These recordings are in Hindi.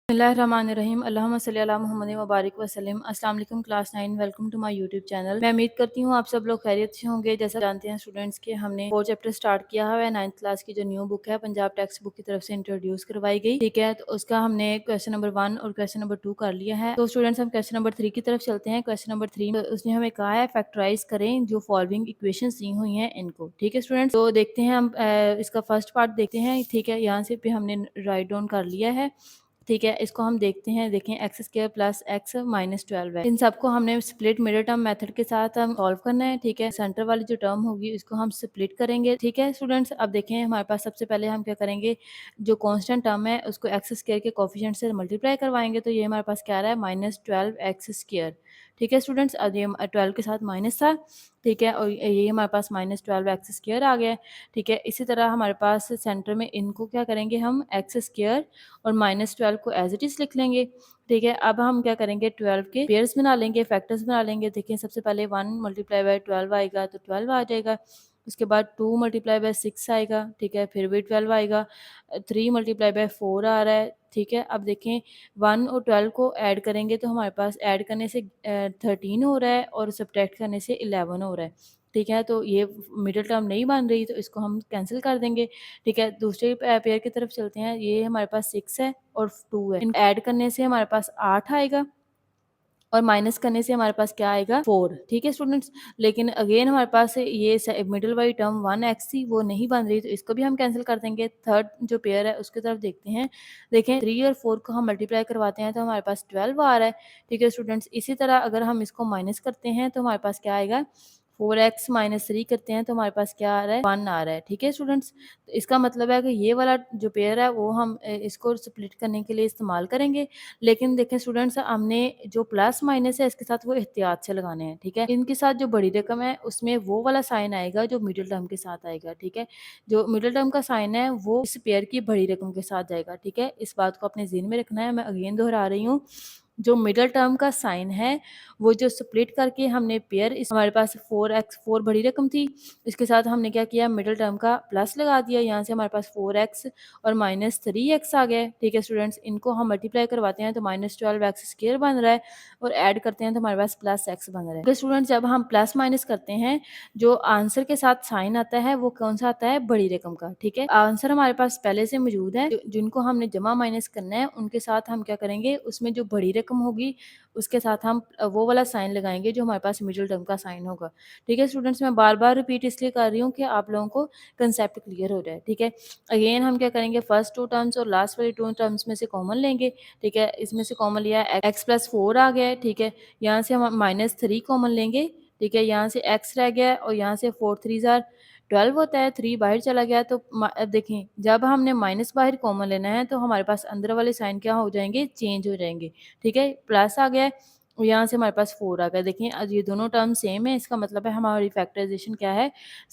बिस्मिल्लाहिर्रहमानिर्रहीम अल्लाहुम्मा सल्ली अला मुहम्मद व बारिक वसल्लम। अस्सलाम वालेकुम class 9, welcome to my YouTube channel. मैं उम्मीद करती हूँ आप सब लोग खैरियत से होंगे। जैसा जानते हैं स्टूडेंट्स के हमने 4 चैप्टर स्टार्ट किया हुआ है। 9th क्लास की जो न्यू बुक है पंजाब टेक्स्ट बुक की तरफ से इंट्रोड्यूस करवाई गई, ठीक है। तो उसका हमने क्वेश्चन नंबर 1 और क्वेश्चन नंबर 2 कर लिया है। तो स्टूडेंट्स हम क्वेश्चन नंबर 3 की तरफ चलते हैं। क्वेश्चन नंबर 3 में उसने हमें कहा है फैक्टराइज करें जो फॉलोइंग इक्वेशंस दी हुई हैं इनको, ठीक है स्टूडेंट्स। तो देखते हैं हम इसका फर्स्ट पार्ट देखते हैं, ठीक है। यहाँ से भी हमने राइट डाउन कर लिया है, ठीक है। इसको हम देखते हैं, देखें X square plus x minus 12 है। इन सबको हमने स्प्लिट मिडिल टर्म मेथड के साथ हम सॉल्व करना है, ठीक है। सेंटर वाली जो टर्म होगी इसको हम स्प्लिट करेंगे, ठीक है स्टूडेंट्स। अब देखें हमारे पास सबसे पहले हम क्या करेंगे, जो कांस्टेंट टर्म है उसको एक्स स्क्वायर के कोफिशिएंट से मल्टीप्लाई करवाएंगे। तो ये हमारे पास क्या आ रहा है, माइनस 12 एक्स स्क्वायर, ठीक है स्टूडेंट्स। अब ये 12 के साथ माइनस था, ठीक है, और ये हमारे पास माइनस 12 एक्स स्क्वायर आ गया है, ठीक है। इसी तरह हमारे पास सेंटर में इनको क्या करेंगे, हम एक्स स्क्वायर और माइनस 12 को एज इट इज़ लिख लेंगे, ठीक है। अब हम क्या करेंगे, 12 के पेयर्स बना लेंगे, फैक्टर्स बना लेंगे। देखिए सबसे पहले 1 मल्टीप्लाई बाय 12 आएगा तो 12 आ जाएगा। उसके बाद 2 मल्टीप्लाई बाय 6 आएगा, ठीक है, फिर भी 12 आएगा। 3 मल्टीप्लाई बाय 4 आ रहा है, ठीक है। अब देखें 1 और 12 को ऐड करेंगे तो हमारे पास ऐड करने से 13 हो रहा है और सब्ट्रैक्ट करने से 11 हो रहा है, ठीक है। तो ये मिडिल टर्म नहीं बन रही तो इसको हम कैंसिल कर देंगे, ठीक है। दूसरे पेयर की तरफ चलते हैं। ये हमारे पास 6 है और 2 है, इनको ऐड करने से हमारे पास 8 आएगा और माइनस करने से हमारे पास क्या आएगा, 4, ठीक है स्टूडेंट्स। लेकिन अगेन हमारे पास ये मिडिल वाली टर्म 1x थी वो नहीं बन रही तो इसको भी हम कैंसिल कर देंगे। थर्ड जो पेयर है उसकी तरफ देखते हैं। देखें 3 और 4 को हम मल्टीप्लाई करवाते हैं तो हमारे पास 12 आ रहा है, ठीक है स्टूडेंट्स। इसी तरह अगर हम इसको माइनस करते हैं तो हमारे पास क्या आएगा, 4x माइनस 3 करते हैं तो हमारे पास क्या आ रहा है, 1 आ रहा है, ठीक है स्टूडेंट्स। तो इसका मतलब है कि ये वाला जो पेयर है वो हम इसको स्प्लिट करने के लिए इस्तेमाल करेंगे। लेकिन देखें स्टूडेंट्स, हमने जो प्लस माइनस है इसके साथ वो एहतियात से लगाने हैं, ठीक है। इनके साथ जो बड़ी रकम है उसमें वो वाला साइन आएगा जो मिडिल टर्म के साथ आएगा, ठीक है। जो मिडिल टर्म का साइन है वो इस पेयर की बड़ी रकम के साथ जाएगा, ठीक है। इस बात को अपने ज़हन में रखना है। मैं अगेन दोहरा रही हूँ, जो मिडिल टर्म का साइन है वो जो स्प्लिट करके हमने पेयर, इस हमारे पास 4 बड़ी रकम थी, इसके साथ हमने क्या किया, मिडिल टर्म का प्लस लगा दिया। यहाँ से हमारे पास 4x और माइनस 3x आ गया, ठीक है स्टूडेंट्स। इनको हम मल्टीप्लाई करवाते हैं तो माइनस 12x स्क्वायर बन रहा है और ऐड करते हैं तो हमारे पास प्लस x बन रहा है। तो स्टूडेंट्स जब हम प्लस माइनस करते हैं जो आंसर के साथ साइन आता है वो कौन सा आता है, बड़ी रकम का, ठीक है। आंसर हमारे पास पहले से मौजूद है, जिनको हमने जमा माइनस करना है उनके साथ हम क्या करेंगे, उसमें जो बड़ी रकम होगी उसके साथ हम वो वाला साइन लगाएंगे जो हमारे पास मिडिल टर्म का साइन होगा, ठीक है स्टूडेंट्स। मैं बार बार रिपीट इसलिए कर रही हूँ कि आप लोगों को कंसेप्ट क्लियर हो जाए, ठीक है। अगेन हम क्या करेंगे, फर्स्ट 2 टर्म्स और लास्ट वाली 2 टर्म्स में से कॉमन लेंगे, ठीक है। इसमें से कॉमन लिया एक्स प्लस 4 आ गया है, ठीक है। यहाँ से हम माइनस 3 कॉमन लेंगे, ठीक है। यहाँ से एक्स रह गया और यहाँ से 4 3 जार 12 होता है, 3 बाहर चला गया। तो अब देखें जब हमने माइनस बाहर कॉमन लेना है तो हमारे पास अंदर वाले साइन क्या हो जाएंगे, चेंज हो जाएंगे, ठीक है। प्लस आ गया है और यहाँ से हमारे पास 4 आ गया। देखिए आज ये दोनों टर्म सेम है, इसका मतलब है हमारी फैक्टराइजेशन क्या है,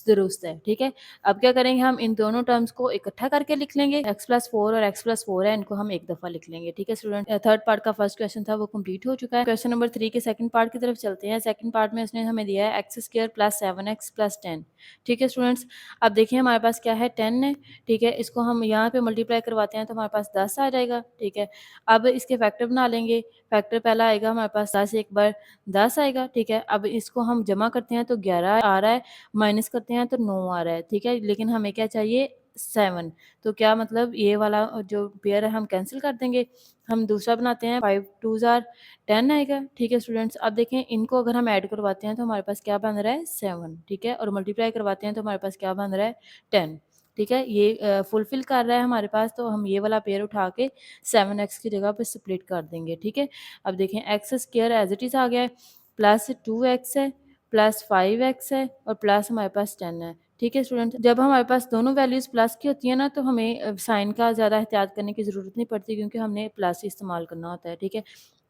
दुरुस्त है, ठीक है। अब क्या करेंगे, हम इन दोनों टर्म्स को इकट्ठा करके लिख लेंगे। x प्लस 4 और x प्लस 4 है, इनको हम एक दफ़ा लिख लेंगे, ठीक है स्टूडेंट। थर्ड पार्ट का फर्स्ट क्वेश्चन था वो कंप्लीट हो चुका है। क्वेश्चन नंबर 3 के सेकंड पार्ट की तरफ चलते हैं। सेकंड पार्ट में उसने हमें दिया है x square plus 7x plus 10, ठीक है स्टूडेंट्स। अब देखिए हमारे पास क्या है, 10 है, ठीक है। इसको हम यहाँ पे मल्टीप्लाई करवाते हैं तो हमारे पास 10 आ जाएगा, ठीक है। अब इसके फैक्टर बना लेंगे। फैक्टर पहला आएगा हमारे पास 10 एक बार 10 आएगा, ठीक है। अब इसको हम जमा करते हैं तो 11 आ रहा है, माइनस करते हैं तो 9 आ रहा है, ठीक है। लेकिन हमें क्या चाहिए, 7। तो क्या मतलब ये वाला जो पेयर है हम कैंसिल कर देंगे। हम दूसरा बनाते हैं, 5 2 जार 10 आएगा, ठीक है स्टूडेंट्स। अब देखें इनको अगर हम ऐड करवाते हैं तो हमारे पास क्या बन रहा है, 7, ठीक है। और मल्टीप्लाई करवाते हैं तो हमारे पास क्या बन रहा है, 10, ठीक है। ये फुलफिल कर रहा है हमारे पास, तो हम ये वाला पेयर उठा के 7x की जगह पे स्प्लिट कर देंगे, ठीक है। अब देखें X square as it is आ गया है, प्लस 2x है, प्लस 5x है और प्लस हमारे पास 10 है, ठीक है स्टूडेंट। जब हमारे पास दोनों वैल्यूज़ प्लस की होती है ना तो हमें साइन का ज़्यादा एहतियात करने की ज़रूरत नहीं पड़ती क्योंकि हमने प्लस ही इस्तेमाल करना होता है, ठीक है।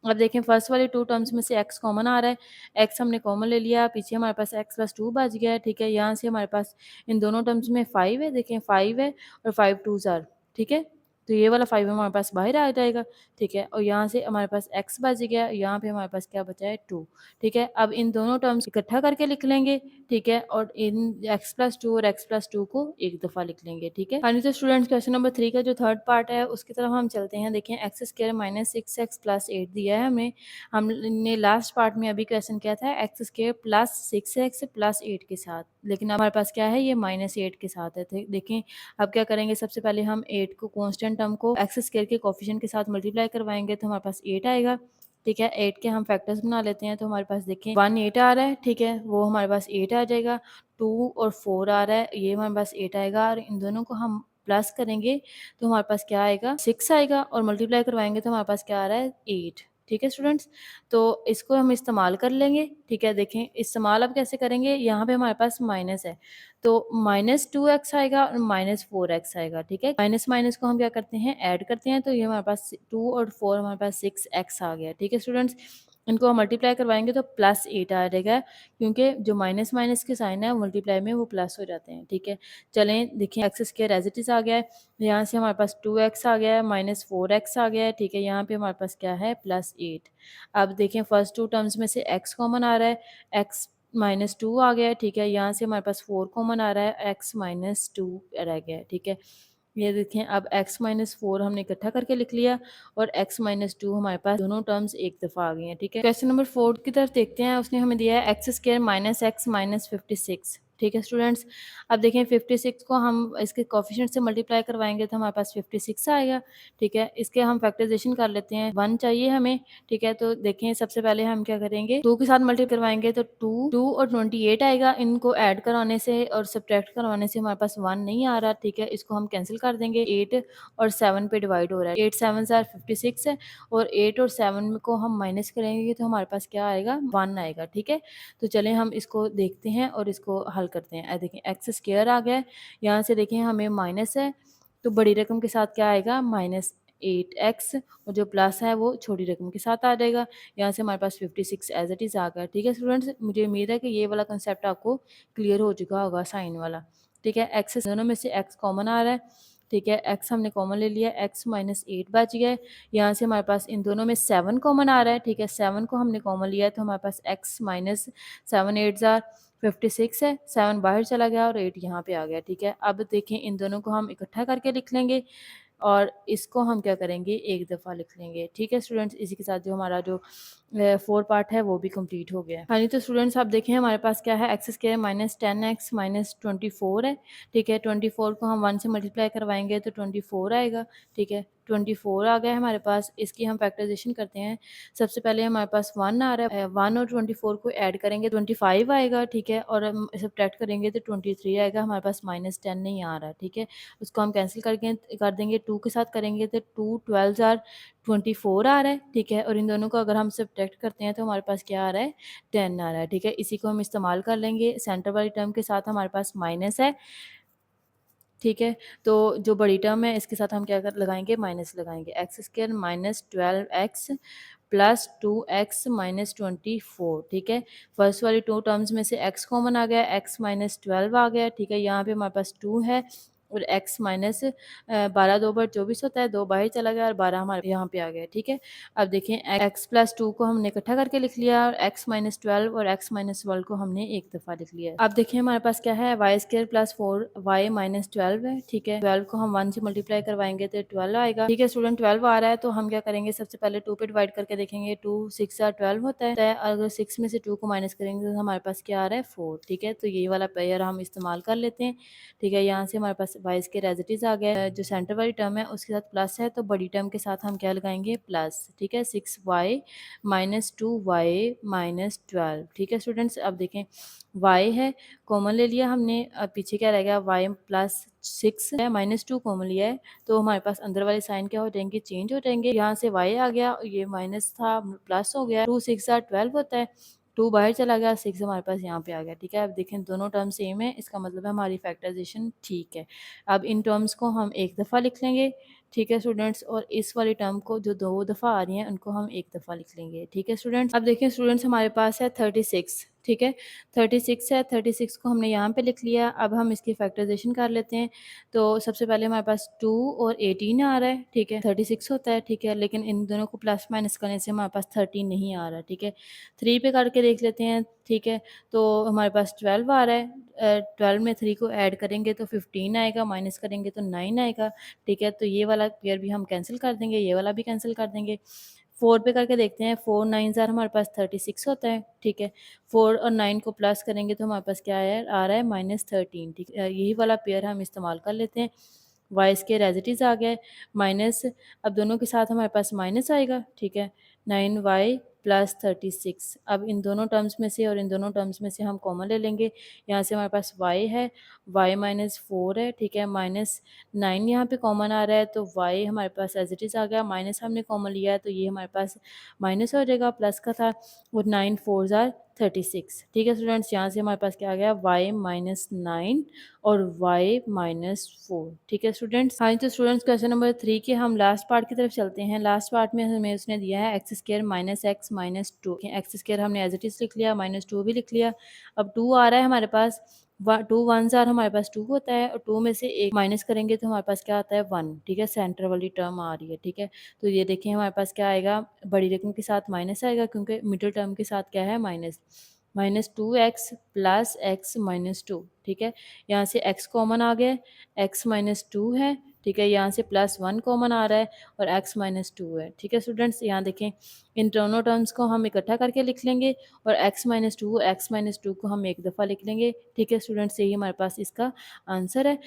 अब देखें फर्स्ट वाली 2 टर्म्स में से x कॉमन आ रहा है, x हमने कॉमन ले लिया, पीछे हमारे पास x प्लस 2 बच गया है, ठीक है। यहाँ से हमारे पास इन दोनों टर्म्स में 5 है, देखें 5 है और 5 2 ज़ार, ठीक है। तो ये वाला 5 हमारे पास बाहर आ जाएगा, ठीक है। और यहाँ से हमारे पास x बच गया, यहाँ पे हमारे पास क्या बचा है 2, ठीक है। अब इन दोनों टर्म्स इकट्ठा करके लिख लेंगे, ठीक है, और इन x+2 और x+2 को एक दफ़ा लिख लेंगे, ठीक है। हाँ जी, तो स्टूडेंट्स क्वेश्चन नंबर 3 का जो थर्ड पार्ट है उसकी तरफ हम चलते हैं। देखिए x² - 6x + 8 दिया है हमें। हमने लास्ट पार्ट में अभी क्वेश्चन किया था x² + 6x + 8 के साथ, लेकिन हमारे पास क्या है, ये -8 के साथ है। देखें अब क्या करेंगे, सबसे पहले हम 8 को कांस्टेंट टर्म को x² के कोएफिशिएंट के साथ मल्टीप्लाई करवाएंगे तो हमारे पास 8 आएगा, ठीक है। 8 के हम फैक्टर्स बना लेते हैं, तो हमारे पास देखें 1 8 आ रहा है, ठीक है, वो हमारे पास 8 आ जाएगा। 2 और 4 आ रहा है, ये हमारे पास 8 आएगा, और इन दोनों को हम प्लस करेंगे तो हमारे पास क्या आएगा, 6 आएगा, और मल्टीप्लाई करवाएंगे तो हमारे पास क्या आ रहा है, 8, ठीक है स्टूडेंट्स। तो इसको हम इस्तेमाल कर लेंगे, ठीक है। देखें इस्तेमाल अब कैसे करेंगे, यहाँ पे हमारे पास माइनस है, तो -2x आएगा और -4x आएगा, ठीक है। माइनस माइनस को हम क्या करते हैं, ऐड करते हैं, तो ये हमारे पास 2 और 4 हमारे पास 6x आ गया, ठीक है स्टूडेंट्स। इनको हम मल्टीप्लाई करवाएंगे तो +8 आ जाएगा, क्योंकि जो माइनस माइनस के साइन है मल्टीप्लाई में वो प्लस हो जाते हैं, ठीक है। चलें देखिए x² एज इट इज़ आ गया है, यहाँ से हमारे पास 2x आ गया है, -4x आ गया है, ठीक है। यहाँ पे हमारे पास क्या है, +8। अब देखें फर्स्ट टू टर्म्स में से x कॉमन आ रहा है, x -2 आ गया है, ठीक है। यहाँ से हमारे पास 4 कॉमन आ रहा है, x -2 रह गया है, ठीक है। ये देखें अब x -4 हमने इकट्ठा करके लिख लिया, और x -2 हमारे पास दोनों टर्म्स एक दफ़ा आ गई हैं, ठीक है। क्वेश्चन नंबर 4 की तरफ देखते हैं, उसने हमें दिया है x² - x - 56, ठीक है स्टूडेंट्स। अब देखें 56 को हम इसके कोएफिशिएंट से मल्टीप्लाई करवाएंगे तो हमारे पास 56 आएगा, ठीक है। इसके हम फैक्टराइजेशन कर लेते हैं, 1 चाहिए हमें, ठीक है। तो देखें सबसे पहले हम क्या करेंगे, 2 के साथ मल्टीप्लाई करवाएंगे तो 2 और 28 आएगा, इनको ऐड कराने से और सब्ट्रैक्ट करवाने से हमारे पास 1 नहीं आ रहा, ठीक है। इसको हम कैंसिल कर देंगे, 8 और 7 पे डिवाइड हो रहा है, 8 7 ज़ार 56 है, और 8 और 7 को हम माइनस करेंगे तो हमारे पास क्या आएगा, 1 आएगा, ठीक है। तो चलें हम इसको देखते हैं और इसको हल करते हैं। देखें x² आ गया है, यहाँ से देखें हमें माइनस है, तो बड़ी रकम के साथ क्या आएगा, -8x, और जो प्लस है वो छोटी रकम के साथ आ जाएगा। यहाँ से हमारे पास 56 एज इट इज़ आ गया, ठीक है स्टूडेंट्स। मुझे उम्मीद है कि ये वाला कंसेप्ट आपको क्लियर हो चुका होगा, साइन वाला, ठीक है। x दोनों में से x कॉमन आ रहा है, ठीक है। x हमने कॉमन ले लिया, x -8 बच गया है। यहाँ से हमारे पास इन दोनों में 7 कॉमन आ रहा है, ठीक है। 7 को हमने कॉमन लिया है तो हमारे पास x -7 8 ज़ार 56 है, 7 बाहर चला गया और 8 यहाँ पे आ गया, ठीक है। अब देखें इन दोनों को हम इकट्ठा करके लिख लेंगे, और इसको हम क्या करेंगे, एक दफ़ा लिख लेंगे, ठीक है स्टूडेंट्स। इसी के साथ जो हमारा जो 4 पार्ट है वो भी कंप्लीट हो गया है। हाँ जी, तो स्टूडेंट्स आप देखें हमारे पास क्या है, x² -10x - 24 है, ठीक है। 24 को हम 1 से मल्टीप्लाई करवाएंगे तो 24 आएगा, ठीक है। 24 आ गया है हमारे पास, इसकी हम फैक्टराइजेशन करते हैं। सबसे पहले हमारे पास 1 आ रहा है, 1 और 24 को ऐड करेंगे 25 आएगा, ठीक है, और हम सब्ट्रैक्ट करेंगे तो 23 आएगा, हमारे पास -10 नहीं आ रहा, ठीक है। उसको हम कैंसिल करके कर देंगे, 2 के साथ करेंगे तो 2 12 ज़ार 24 आ रहा है, ठीक है। और इन दोनों को अगर हम सब्ट्रैक्ट करते हैं तो हमारे पास क्या आ रहा है, 10 आ रहा है, ठीक है। इसी को हम इस्तेमाल कर लेंगे, सेंटर वाली टर्म के साथ हमारे पास माइनस है, ठीक है। तो जो बड़ी टर्म है इसके साथ हम क्या कर लगाएंगे, माइनस लगाएंगे, x² -12x प्लस 2x -24, ठीक है। फर्स्ट वाली 2 टर्म्स में से x कॉमन आ गया, x -12 आ गया, ठीक है। यहाँ पे हमारे पास 2 है, और x माइनस 12 2 बार 24 होता है, 2 बाहर चला गया और 12 हमारे यहाँ पे आ गया, ठीक है। अब देखें x+2 को हमने इकट्ठा करके लिख लिया, और x -12 और x -12 को हमने एक दफ़ा लिख लिया। अब देखिए हमारे पास क्या है, y² + 4y -12 है, ठीक है। 12 को हम 1 से मल्टीप्लाई करवाएंगे तो 12 आएगा, ठीक है स्टूडेंट। 12 आ रहा है तो हम क्या करेंगे, सबसे पहले 2 पे डिवाइड करके देखेंगे, 2 6 12 होता है, अगर 6 में से 2 को माइनस करेंगे तो हमारे पास क्या आ रहा है, 4, ठीक है। तो ये वाला पेयर हम इस्तेमाल कर लेते हैं, ठीक है। यहाँ से हमारे पास y² एज इट इज़ आ गया, जो सेंटर वाली टर्म है उसके साथ प्लस है, तो बड़ी टर्म के साथ हम क्या लगाएंगे, प्लस, ठीक है। 6y - 2y - 12, ठीक है स्टूडेंट्स। अब देखें y है, कॉमन ले लिया हमने, अब पीछे क्या रह गया, y +6 है, -2 कॉमन लिया है, तो हमारे पास अंदर वाले साइन क्या हो जाएंगे, चेंज हो जाएंगे। यहाँ से y आ गया, ये माइनस था प्लस हो गया, 2 6 12 होता है, 2 बाहर चला गया, 6 हमारे पास यहाँ पे आ गया, ठीक है। अब देखें दोनों टर्म सेम है, इसका मतलब है हमारी फैक्टराइजेशन ठीक है। अब इन टर्म्स को हम एक दफ़ा लिख लेंगे, ठीक है स्टूडेंट्स, और इस वाली टर्म को जो 2 दफ़ा आ रही हैं उनको हम एक दफ़ा लिख लेंगे, ठीक है स्टूडेंट्स। अब देखिए स्टूडेंट्स हमारे पास है 36, ठीक है। 36 है, 36 को हमने यहाँ पे लिख लिया। अब हम इसकी फैक्टराइज़ेशन कर लेते हैं। तो सबसे पहले हमारे पास 2 और 18 आ रहा है, ठीक है। 36 होता है, ठीक है, लेकिन इन दोनों को प्लस माइनस करने से हमारे पास 13 नहीं आ रहा, ठीक है। 3 पे करके देख लेते हैं, ठीक है। तो हमारे पास 12 आ रहा है। 12 में 3 को ऐड करेंगे तो 15 आएगा, माइनस करेंगे तो 9 आएगा, ठीक है। तो ये वाला पेयर भी हम कैंसिल कर देंगे, ये वाला भी कैंसिल कर देंगे। 4 पे करके देखते हैं, 4 9 ज़ार हमारे पास 36 होता है, ठीक है। 4 और 9 को प्लस करेंगे तो हमारे पास क्या है, आ रहा है -13, ठीक है। यही वाला पेयर हम इस्तेमाल कर लेते हैं। Y square as it is आ गया है, माइनस, अब दोनों के साथ हमारे पास माइनस आएगा, ठीक है। 9y प्लस 36, अब इन दोनों टर्म्स में से और इन दोनों टर्म्स में से हम कॉमन ले लेंगे। यहाँ से हमारे पास y है, y -4 है, ठीक है। -9 यहाँ पे कॉमन आ रहा है तो y हमारे पास एज़ इट इज़ आ गया, माइनस हमने कॉमन लिया है तो ये हमारे पास माइनस हो जाएगा, प्लस का था, और 9 4 ज़ार 36, ठीक है स्टूडेंट्स। यहाँ से हमारे पास क्या आ गया, y -9 और y -4, ठीक है स्टूडेंट्स। हाँ, तो स्टूडेंट्स क्वेश्चन नंबर 3 के हम लास्ट पार्ट की तरफ चलते हैं। लास्ट पार्ट में हमें उसने दिया है x square minus x minus 2, x square हमने एज इट इज़ लिख लिया, -2 भी लिख लिया। अब 2 आ रहा है हमारे पास, 2 1s आर हमारे पास 2 होता है, और 2 में से एक माइनस करेंगे तो हमारे पास क्या आता है, 1, ठीक है। सेंटर वाली टर्म आ रही है, ठीक है। तो ये देखिए हमारे पास क्या आएगा, बड़ी रकम के साथ माइनस आएगा क्योंकि मिडिल टर्म के साथ क्या है, माइनस। -2x प्लस x -2, ठीक है। यहाँ से x कॉमन आ गया, x -2 है, ठीक है। यहाँ से +1 कॉमन आ रहा है और x -2 है, ठीक है स्टूडेंट्स। यहाँ देखें, इन दोनों टर्म्स को हम इकट्ठा करके लिख लेंगे और x -2 को हम एक दफ़ा लिख लेंगे, ठीक है स्टूडेंट्स। यही हमारे पास इसका आंसर है।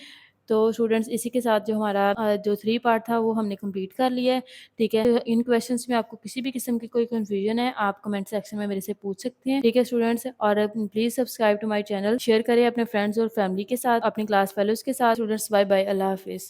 तो स्टूडेंट्स इसी के साथ जो हमारा जो 3 पार्ट था वो हमने कंप्लीट कर लिया है, ठीक है। तो इन क्वेश्चंस में आपको किसी भी किस्म की कोई कन्फ्यूजन है, आप कमेंट सेक्शन में मेरे से पूछ सकते हैं, ठीक है स्टूडेंट्स। और please subscribe to my channel, share करें अपने फ्रेंड्स और फैमिली के साथ, अपनी क्लास फेलोज़ के साथ। स्टूडेंट्स बाय बाय, अल्लाह हाफ़िज़।